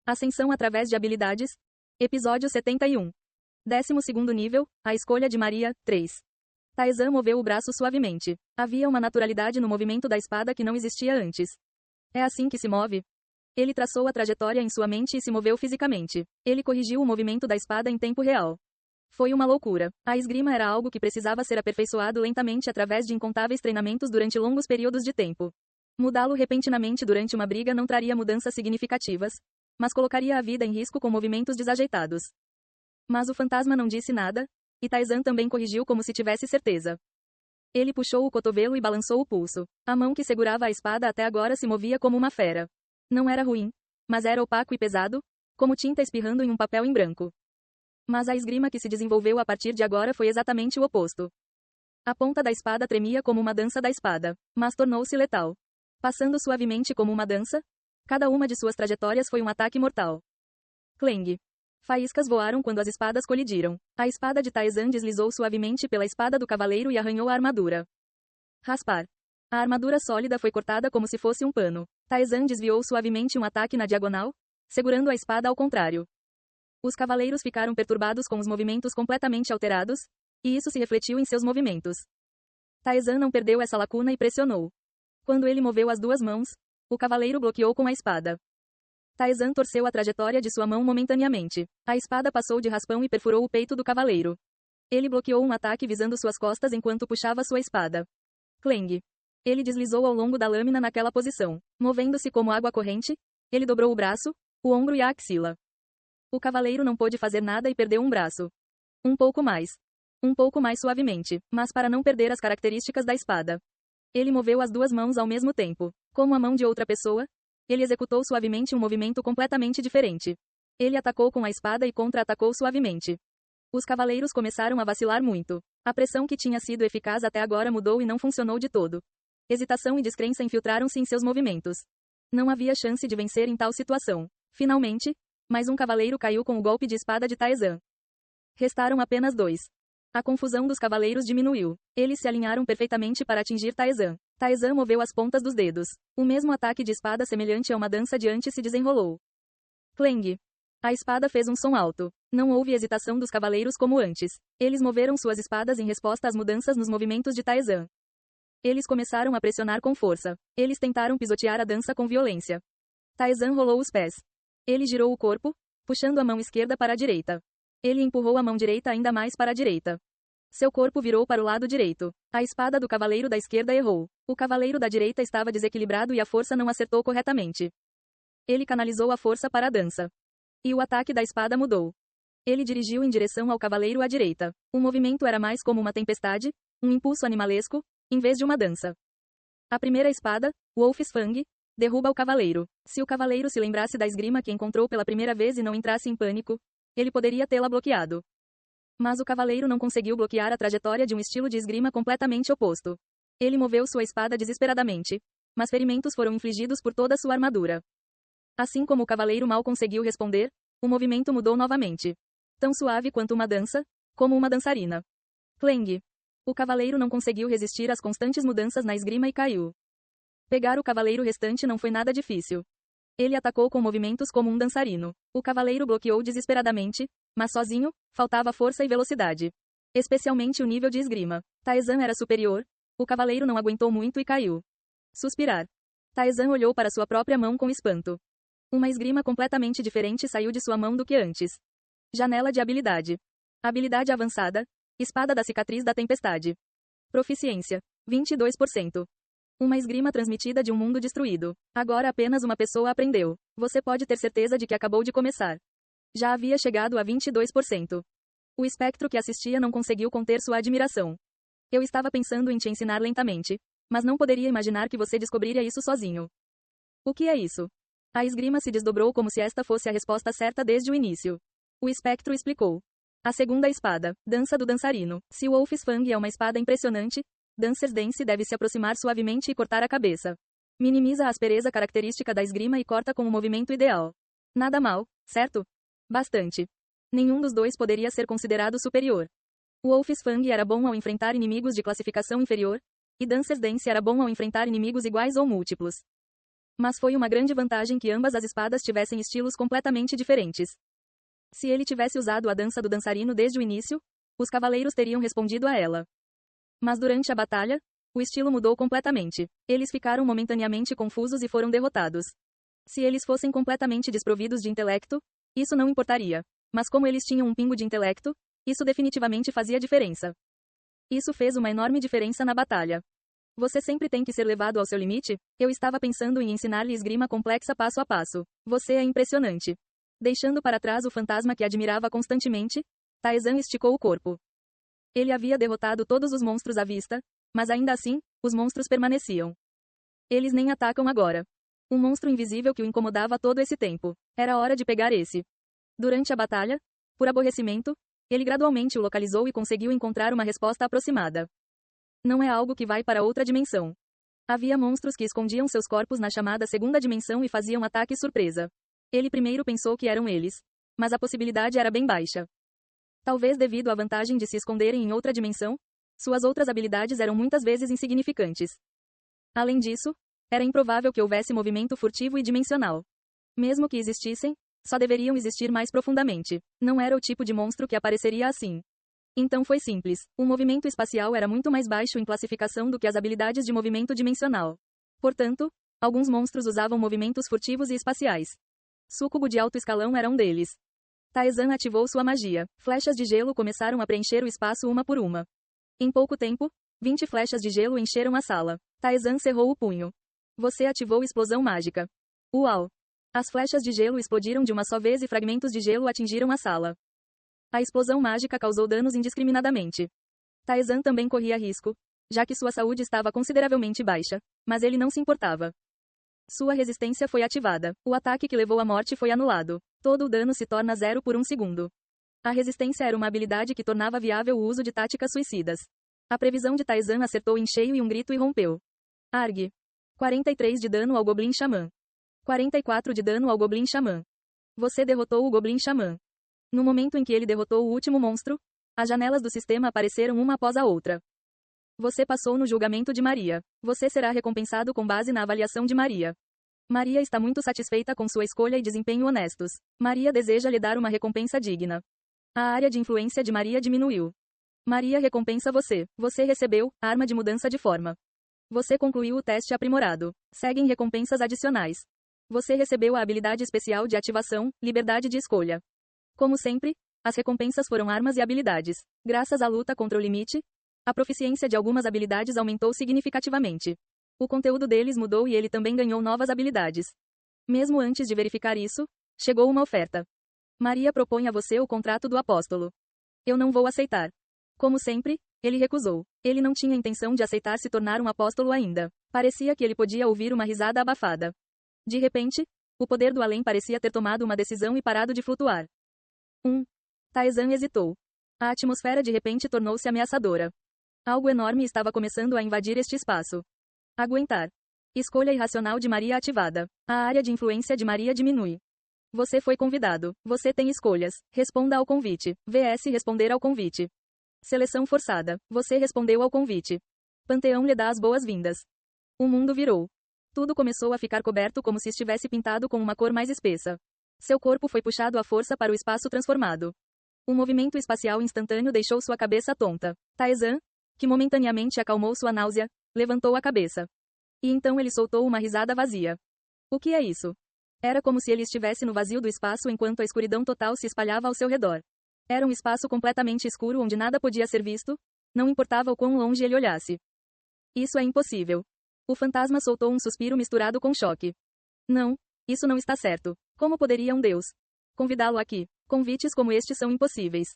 Ascensão através de habilidades. Episódio 71. 12º nível, a escolha de Maria, 3. Taizan moveu o braço suavemente. Havia uma naturalidade no movimento da espada que não existia antes. É assim que se move? Ele traçou a trajetória em sua mente e se moveu fisicamente. Ele corrigiu o movimento da espada em tempo real. Foi uma loucura. A esgrima era algo que precisava ser aperfeiçoado lentamente através de incontáveis treinamentos durante longos períodos de tempo. Mudá-lo repentinamente durante uma briga não traria mudanças significativas, mas colocaria a vida em risco com movimentos desajeitados. Mas o fantasma não disse nada, e Taizan também corrigiu como se tivesse certeza. Ele puxou o cotovelo e balançou o pulso. A mão que segurava a espada até agora se movia como uma fera. Não era ruim, mas era opaco e pesado, como tinta espirrando em um papel em branco. Mas a esgrima que se desenvolveu a partir de agora foi exatamente o oposto. A ponta da espada tremia como uma dança da espada, mas tornou-se letal. Passando suavemente como uma dança, cada uma de suas trajetórias foi um ataque mortal. Clang. Faíscas voaram quando as espadas colidiram. A espada de Taizan deslizou suavemente pela espada do cavaleiro e arranhou a armadura. Raspar. A armadura sólida foi cortada como se fosse um pano. Taizan desviou suavemente um ataque na diagonal, segurando a espada ao contrário. Os cavaleiros ficaram perturbados com os movimentos completamente alterados, e isso se refletiu em seus movimentos. Taizan não perdeu essa lacuna e pressionou. Quando ele moveu as duas mãos, o cavaleiro bloqueou com a espada. Taizan torceu a trajetória de sua mão momentaneamente. A espada passou de raspão e perfurou o peito do cavaleiro. Ele bloqueou um ataque visando suas costas enquanto puxava sua espada. Clang. Ele deslizou ao longo da lâmina naquela posição. Movendo-se como água corrente, ele dobrou o braço, o ombro e a axila. O cavaleiro não pôde fazer nada e perdeu um braço. Um pouco mais suavemente, mas para não perder as características da espada. Ele moveu as duas mãos ao mesmo tempo. Como a mão de outra pessoa, ele executou suavemente um movimento completamente diferente. Ele atacou com a espada e contra-atacou suavemente. Os cavaleiros começaram a vacilar muito. A pressão que tinha sido eficaz até agora mudou e não funcionou de todo. Hesitação e descrença infiltraram-se em seus movimentos. Não havia chance de vencer em tal situação. Finalmente, mais um cavaleiro caiu com o golpe de espada de Taizan. Restaram apenas 2. A confusão dos cavaleiros diminuiu. Eles se alinharam perfeitamente para atingir Taizan. Taizan moveu as pontas dos dedos. O mesmo ataque de espada semelhante a uma dança de antes se desenrolou. Clang. A espada fez um som alto. Não houve hesitação dos cavaleiros como antes. Eles moveram suas espadas em resposta às mudanças nos movimentos de Taizan. Eles começaram a pressionar com força. Eles tentaram pisotear a dança com violência. Taizan rolou os pés. Ele girou o corpo, puxando a mão esquerda para a direita. Ele empurrou a mão direita ainda mais para a direita. Seu corpo virou para o lado direito. A espada do cavaleiro da esquerda errou. O cavaleiro da direita estava desequilibrado e a força não acertou corretamente. Ele canalizou a força para a dança. E o ataque da espada mudou. Ele dirigiu em direção ao cavaleiro à direita. O movimento era mais como uma tempestade, um impulso animalesco, em vez de uma dança. A primeira espada, Wolf's Fang, derruba o cavaleiro. Se o cavaleiro se lembrasse da esgrima que encontrou pela primeira vez e não entrasse em pânico, ele poderia tê-la bloqueado. Mas o cavaleiro não conseguiu bloquear a trajetória de um estilo de esgrima completamente oposto. Ele moveu sua espada desesperadamente, mas ferimentos foram infligidos por toda sua armadura. Assim como o cavaleiro mal conseguiu responder, o movimento mudou novamente. Tão suave quanto uma dança, como uma dançarina. Clang. O cavaleiro não conseguiu resistir às constantes mudanças na esgrima e caiu. Pegar o cavaleiro restante não foi nada difícil. Ele atacou com movimentos como um dançarino. O cavaleiro bloqueou desesperadamente, mas sozinho, faltava força e velocidade. Especialmente o nível de esgrima. Taizan era superior. O cavaleiro não aguentou muito e caiu. Suspirar. Taizan olhou para sua própria mão com espanto. Uma esgrima completamente diferente saiu de sua mão do que antes. Janela de habilidade. Habilidade avançada. Espada da cicatriz da tempestade. Proficiência. 22%. Uma esgrima transmitida de um mundo destruído. Agora apenas uma pessoa aprendeu. Você pode ter certeza de que acabou de começar. Já havia chegado a 22%. O espectro que assistia não conseguiu conter sua admiração. Eu estava pensando em te ensinar lentamente, mas não poderia imaginar que você descobriria isso sozinho. O que é isso? A esgrima se desdobrou como se esta fosse a resposta certa desde o início. O espectro explicou. A segunda espada, dança do dançarino. Se Wolf's Fang é uma espada impressionante, Dancer's Dance deve se aproximar suavemente e cortar a cabeça. Minimiza a aspereza característica da esgrima e corta com o movimento ideal. Nada mal, certo? Bastante. Nenhum dos dois poderia ser considerado superior. Wolf's Fang era bom ao enfrentar inimigos de classificação inferior, e Dancer's Dance era bom ao enfrentar inimigos iguais ou múltiplos. Mas foi uma grande vantagem que ambas as espadas tivessem estilos completamente diferentes. Se ele tivesse usado a dança do dançarino desde o início, os cavaleiros teriam respondido a ela. Mas durante a batalha, o estilo mudou completamente. Eles ficaram momentaneamente confusos e foram derrotados. Se eles fossem completamente desprovidos de intelecto, isso não importaria. Mas como eles tinham um pingo de intelecto, isso definitivamente fazia diferença. Isso fez uma enorme diferença na batalha. Você sempre tem que ser levado ao seu limite? Eu estava pensando em ensinar-lhe esgrima complexa passo a passo. Você é impressionante. Deixando para trás o fantasma que admirava constantemente, Taizan esticou o corpo. Ele havia derrotado todos os monstros à vista, mas ainda assim, os monstros permaneciam. Eles nem atacam agora. Um monstro invisível que o incomodava todo esse tempo. Era hora de pegar esse. Durante a batalha, por aborrecimento, ele gradualmente o localizou e conseguiu encontrar uma resposta aproximada. Não é algo que vai para outra dimensão. Havia monstros que escondiam seus corpos na chamada segunda dimensão e faziam ataques surpresa. Ele primeiro pensou que eram eles. Mas a possibilidade era bem baixa. Talvez devido à vantagem de se esconderem em outra dimensão, suas outras habilidades eram muitas vezes insignificantes. Além disso, era improvável que houvesse movimento furtivo e dimensional. Mesmo que existissem, só deveriam existir mais profundamente. Não era o tipo de monstro que apareceria assim. Então foi simples. O movimento espacial era muito mais baixo em classificação do que as habilidades de movimento dimensional. Portanto, alguns monstros usavam movimentos furtivos e espaciais. Súcubo de alto escalão era um deles. Taizan ativou sua magia. Flechas de gelo começaram a preencher o espaço uma por uma. Em pouco tempo, 20 flechas de gelo encheram a sala. Taizan cerrou o punho. Você ativou explosão mágica. Uau! As flechas de gelo explodiram de uma só vez e fragmentos de gelo atingiram a sala. A explosão mágica causou danos indiscriminadamente. Taizan também corria risco, já que sua saúde estava consideravelmente baixa, mas ele não se importava. Sua resistência foi ativada. O ataque que levou à morte foi anulado. Todo o dano se torna zero por um segundo. A resistência era uma habilidade que tornava viável o uso de táticas suicidas. A previsão de Taizan acertou em cheio e um grito irrompeu. Arg. 43 de dano ao Goblin Xamã. 44 de dano ao Goblin Xamã. Você derrotou o Goblin Xamã. No momento em que ele derrotou o último monstro, as janelas do sistema apareceram uma após a outra. Você passou no julgamento de Maria. Você será recompensado com base na avaliação de Maria. Maria está muito satisfeita com sua escolha e desempenho honestos. Maria deseja lhe dar uma recompensa digna. A área de influência de Maria diminuiu. Maria recompensa você. Você recebeu a arma de mudança de forma. Você concluiu o teste aprimorado. Seguem recompensas adicionais. Você recebeu a habilidade especial de ativação, liberdade de escolha. Como sempre, as recompensas foram armas e habilidades. Graças à luta contra o limite, a proficiência de algumas habilidades aumentou significativamente. O conteúdo deles mudou e ele também ganhou novas habilidades. Mesmo antes de verificar isso, chegou uma oferta. Maria propõe a você o contrato do apóstolo. Eu não vou aceitar. Como sempre, ele recusou. Ele não tinha intenção de aceitar se tornar um apóstolo ainda. Parecia que ele podia ouvir uma risada abafada. De repente, o poder do além parecia ter tomado uma decisão e parado de flutuar. Taizan hesitou. A atmosfera de repente tornou-se ameaçadora. Algo enorme estava começando a invadir este espaço. Aguentar. Escolha irracional de Maria ativada. A área de influência de Maria diminui. Você foi convidado. Você tem escolhas. Responda ao convite. VS responder ao convite. Seleção forçada. Você respondeu ao convite. Panteão lhe dá as boas-vindas. O mundo virou. Tudo começou a ficar coberto como se estivesse pintado com uma cor mais espessa. Seu corpo foi puxado à força para o espaço transformado. Um movimento espacial instantâneo deixou sua cabeça tonta. Taizan, que momentaneamente acalmou sua náusea, levantou a cabeça. E então ele soltou uma risada vazia. O que é isso? Era como se ele estivesse no vazio do espaço enquanto a escuridão total se espalhava ao seu redor. Era um espaço completamente escuro onde nada podia ser visto, não importava o quão longe ele olhasse. Isso é impossível. O fantasma soltou um suspiro misturado com choque. Não, isso não está certo. Como poderia um Deus convidá-lo aqui? Convites como este são impossíveis.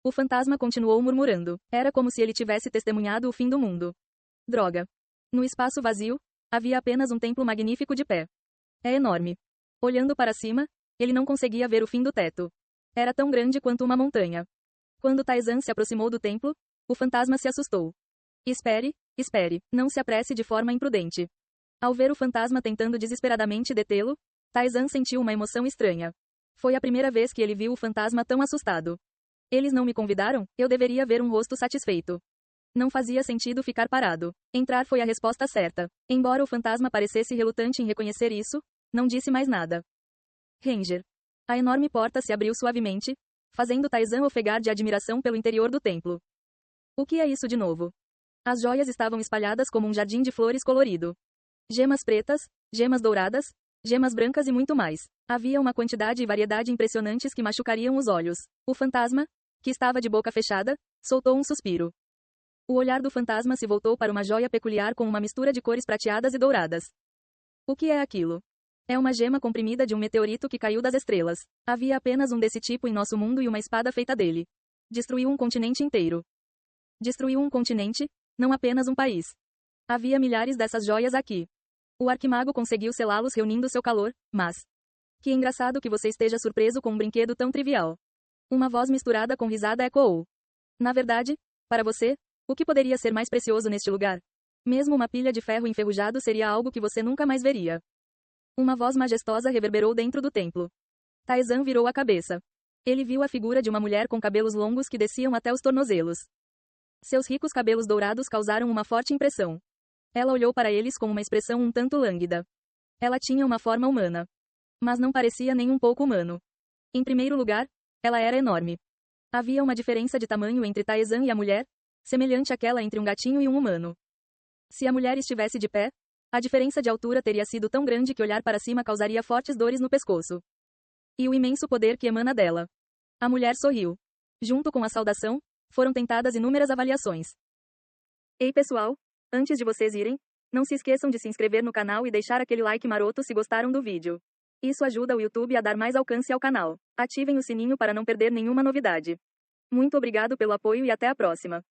O fantasma continuou murmurando. Era como se ele tivesse testemunhado o fim do mundo. Droga. No espaço vazio, havia apenas um templo magnífico de pé. É enorme. Olhando para cima, ele não conseguia ver o fim do teto. Era tão grande quanto uma montanha. Quando Taizan se aproximou do templo, o fantasma se assustou. Espere, espere, não se apresse de forma imprudente. Ao ver o fantasma tentando desesperadamente detê-lo, Taizan sentiu uma emoção estranha. Foi a primeira vez que ele viu o fantasma tão assustado. Eles não me convidaram? Eu deveria ver um rosto satisfeito. Não fazia sentido ficar parado. Entrar foi a resposta certa. Embora o fantasma parecesse relutante em reconhecer isso, não disse mais nada. Ranger. A enorme porta se abriu suavemente, fazendo Tarzan ofegar de admiração pelo interior do templo. O que é isso de novo? As joias estavam espalhadas como um jardim de flores colorido. Gemas pretas, gemas douradas, gemas brancas e muito mais. Havia uma quantidade e variedade impressionantes que machucariam os olhos. O fantasma, que estava de boca fechada, soltou um suspiro. O olhar do fantasma se voltou para uma joia peculiar com uma mistura de cores prateadas e douradas. O que é aquilo? É uma gema comprimida de um meteorito que caiu das estrelas. Havia apenas um desse tipo em nosso mundo e uma espada feita dele. Destruiu um continente inteiro. Destruiu um continente, não apenas um país. Havia milhares dessas joias aqui. O arquimago conseguiu selá-los reunindo seu calor, mas... Que engraçado que você esteja surpreso com um brinquedo tão trivial. Uma voz misturada com risada ecoou. Na verdade, para você, o que poderia ser mais precioso neste lugar? Mesmo uma pilha de ferro enferrujado seria algo que você nunca mais veria. Uma voz majestosa reverberou dentro do templo. Tarzan virou a cabeça. Ele viu a figura de uma mulher com cabelos longos que desciam até os tornozelos. Seus ricos cabelos dourados causaram uma forte impressão. Ela olhou para eles com uma expressão um tanto lânguida. Ela tinha uma forma humana. Mas não parecia nem um pouco humano. Em primeiro lugar, ela era enorme. Havia uma diferença de tamanho entre Tarzan e a mulher, semelhante àquela entre um gatinho e um humano. Se a mulher estivesse de pé, a diferença de altura teria sido tão grande que olhar para cima causaria fortes dores no pescoço. E o imenso poder que emana dela. A mulher sorriu. Junto com a saudação, foram tentadas inúmeras avaliações. Ei pessoal, antes de vocês irem, não se esqueçam de se inscrever no canal e deixar aquele like maroto se gostaram do vídeo. Isso ajuda o YouTube a dar mais alcance ao canal. Ativem o sininho para não perder nenhuma novidade. Muito obrigado pelo apoio e até a próxima.